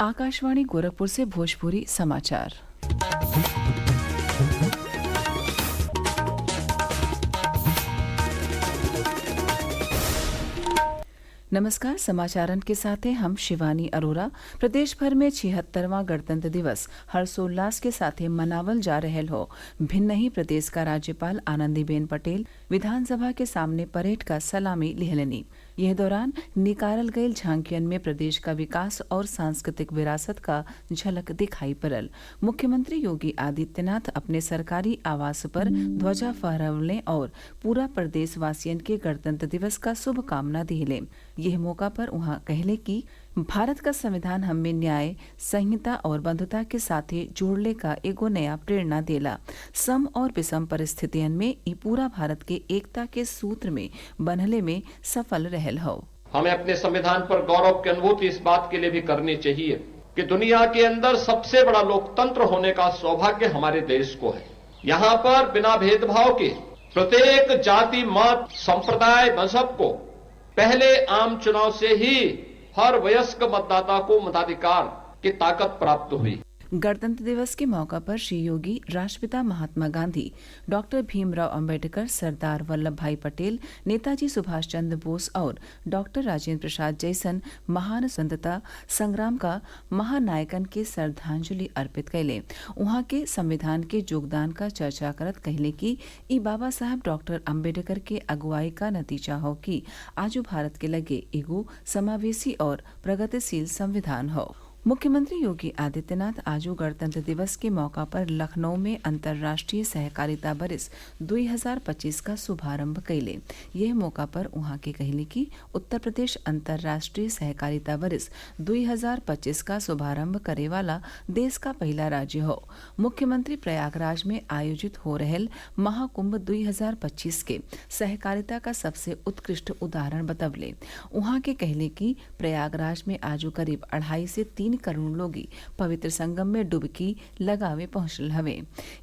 आकाशवाणी गोरखपुर से भोजपुरी समाचार। नमस्कार, समाचारन के साथ हैं हम शिवानी अरोरा। प्रदेश भर में 76वां गणतंत्र दिवस हर्षोल्लास के साथ मनावल जा रहल हो। भिन्न ही प्रदेश का राज्यपाल आनंदीबेन पटेल विधानसभा के सामने परेड का सलामी लिहलनी। यह दौरान निकारल गयल झांकियन में प्रदेश का विकास और सांस्कृतिक विरासत का झलक दिखाई पड़ल। मुख्यमंत्री योगी आदित्यनाथ अपने सरकारी आवास पर ध्वजा फहरवले और पूरा प्रदेश वासियन के गणतंत्र दिवस का शुभकामना दिले। यह मौका पर वहाँ कहले कि भारत का संविधान हमें न्याय, संहिता और बंधुता के साथे जोड़ले का एगो नया प्रेरणा देला। सम और विषम परिस्थितियन में ई पूरा भारत के एकता के सूत्र में बंधले में सफल रहल हो। हमें अपने संविधान पर गौरव की अनुभूति इस बात के लिए भी करनी चाहिए कि दुनिया के अंदर सबसे बड़ा लोकतंत्र होने का सौभाग्य हमारे देश को है। यहाँ पर बिना भेदभाव के प्रत्येक जाति, मत, संप्रदाय, मजहब को पहले आम चुनाव से ही हर वयस्क मतदाता को मताधिकार की ताकत प्राप्त हुई। गणतंत्र दिवस के मौका पर श्री योगी राष्ट्रपिता महात्मा गांधी, डॉक्टर भीमराव अंबेडकर, सरदार वल्लभ भाई पटेल, नेताजी सुभाष चंद्र बोस और डॉक्टर राजेंद्र प्रसाद जैसन महान स्वतंत्रता संग्राम का महानायकन के श्रद्धांजलि अर्पित कैले। वहां के संविधान के योगदान का चर्चा करत कहले कि ई बाबा साहब डॉक्टर अंबेडकर के अगुवाई का नतीजा हो कि आजू भारत के लगे एगो समावेशी और प्रगतिशील संविधान हो। मुख्यमंत्री योगी आदित्यनाथ आजू गणतंत्र दिवस के मौका पर लखनऊ में अंतर्राष्ट्रीय सहकारिता बरिस 2025 का शुभारंभ कैले। यह मौका पर वहां के कहले कि उत्तर प्रदेश अंतर्राष्ट्रीय सहकारिता बरिस 2025 का शुभारंभ करे वाला देश का पहला राज्य हो। मुख्यमंत्री प्रयागराज में आयोजित हो रहल महाकुंभ 2025 के सहकारिता का सबसे उत्कृष्ट उदाहरण बतवले। वहां के कहले कि प्रयागराज में आजू करीब 2.5 से 3 करोड़ लोगी पवित्र संगम में डुबकी लगावे पहुंचल हवे।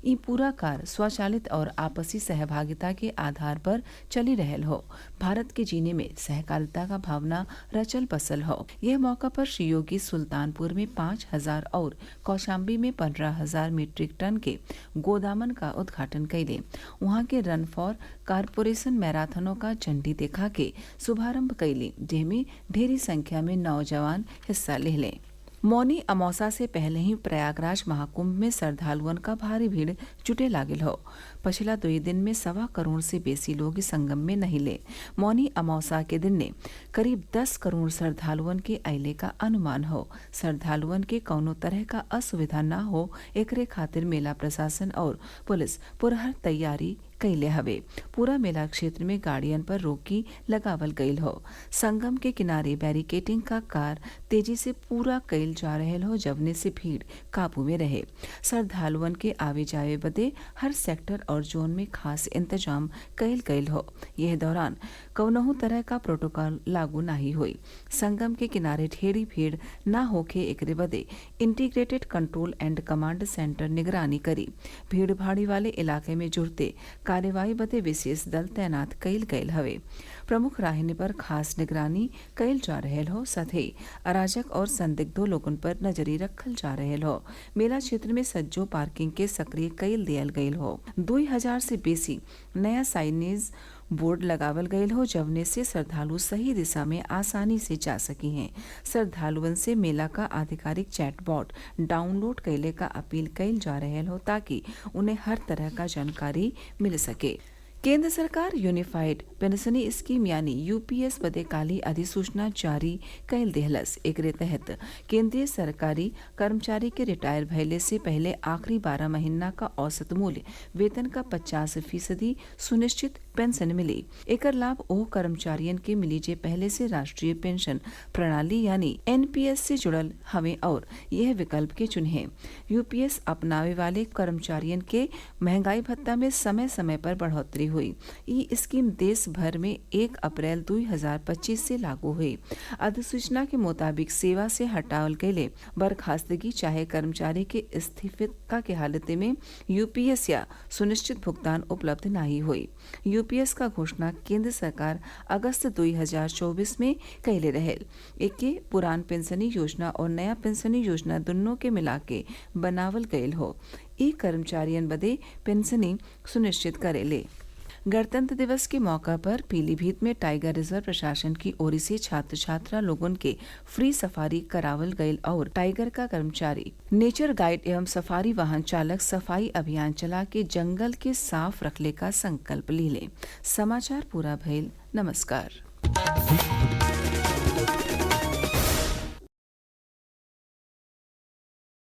ई पूरा कार्य स्वचालित और आपसी सहभागिता के आधार पर चली रहल हो। भारत के जीने में सहकारिता का भावना रचल बसल हो। यह मौका पर श्री योगी सुल्तानपुर में 5,000 और कौशाम्बी में 15,000 मीट्रिक टन के गोदामन का उद्घाटन कैले। वहां के रन फॉर कारपोरेशन मैराथनों का झंडी दिखा के शुभारंभ कैले, जिसमें ढेरी संख्या में नौजवान हिस्सा ले लें। मौनी अमावस्या से पहले ही प्रयागराज महाकुंभ में श्रद्धालुअन का भारी भीड़ जुटे लागल हो। पिछला 2 दिन में 1.25 करोड़ से बेसी लोग संगम में नहिले। मौनी अमावस्या के दिन ने करीब 10 करोड़ श्रद्धालुअन के अयले का अनुमान हो। श्रद्धालुअन के कौनो तरह का असुविधा न हो, एकरे खातिर मेला प्रशासन और पुलिस पुरहर तैयारी कैले हवे। पूरा मेला क्षेत्र में गाड़ियन पर रोकी लगावल गईल हो। संगम के किनारे बैरिकेटिंग का कार्य तेजी से पूरा कैल जा रहल हो, जवने से भीड़ काबू में रहे। श्रद्धालुअन के आवे जावे बदे हर सेक्टर और जोन में खास इंतजाम कैल गईल हो। यह दौरान कौनहू तरह का प्रोटोकॉल लागू नहीं हुई। संगम के किनारे ढेरी भीड़ न होके एकरे बदे integrated control and command centre निगरानी करी। भीड़ भाड़ी वाले इलाके में जुड़ते कार्यवाही बदे विशेष दल तैनात कैल गयल हवे। प्रमुख राहिने पर खास निगरानी कैल जा रहल हो। साथ ही अराजक और संदिग्धों लोगन पर नजरी रखल जा रहल हो। मेला क्षेत्र में सज्जो पार्किंग के सक्रिय कैल दियल गयल हो। 2000 से बेसी नया साइनेज बोर्ड लगावल गयल हो, जवने से श्रद्धालु सही दिशा में आसानी से जा सकी हैं। श्रद्धालुअन से मेला का आधिकारिक चैटबॉट डाउनलोड कैले का अपील कैल जा रहल हो, ताकि उन्हें हर तरह का जानकारी मिल सके। केंद्र सरकार यूनिफाइड पेंशनी स्कीम यानी यूपीएस बदे काली अधिसूचना जारी कैल देहलस। एकरे तहत केंद्रीय सरकारी कर्मचारी के रिटायर भइले से पहले आखिरी 12 महीना का औसत मूल्य वेतन का 50% सुनिश्चित पेंशन मिली। एकर लाभ ओह कर्मचारियन के मिली जे पहले से राष्ट्रीय पेंशन प्रणाली यानी एनपीएस से जुड़ल हवे और यह विकल्प के चुने। यूपीएस अपनावे वाले कर्मचारियन के महंगाई भत्ता में समय समय पर बढ़ोतरी हुई। ये स्कीम देश भर में 1 अप्रैल 2025 से लागू हुई। अधिसूचना के मुताबिक सेवा से हटावल गये बर्खास्तगी चाहे कर्मचारी के इस्तीफा के हालत में यूपीएस या सुनिश्चित भुगतान उपलब्ध नहीं हुई। यूपीएस का घोषणा केंद्र सरकार अगस्त 2024 में कैले रहेल। एके पुरान पेंशनी योजना और नया पेंशनी योजना दोनों के मिला के बनावल गयल हो। ई कर्मचारियन बदे पेंशनी सुनिश्चित करेले। गणतंत्र दिवस के मौका पर पीलीभीत में टाइगर रिजर्व प्रशासन की ओर से छात्र छात्रा लोगन के फ्री सफारी करावल गयल और टाइगर का कर्मचारी नेचर गाइड एवं सफारी वाहन चालक सफाई अभियान चला के जंगल के साफ रखले का संकल्प लीले। समाचार पूरा भइल। नमस्कार।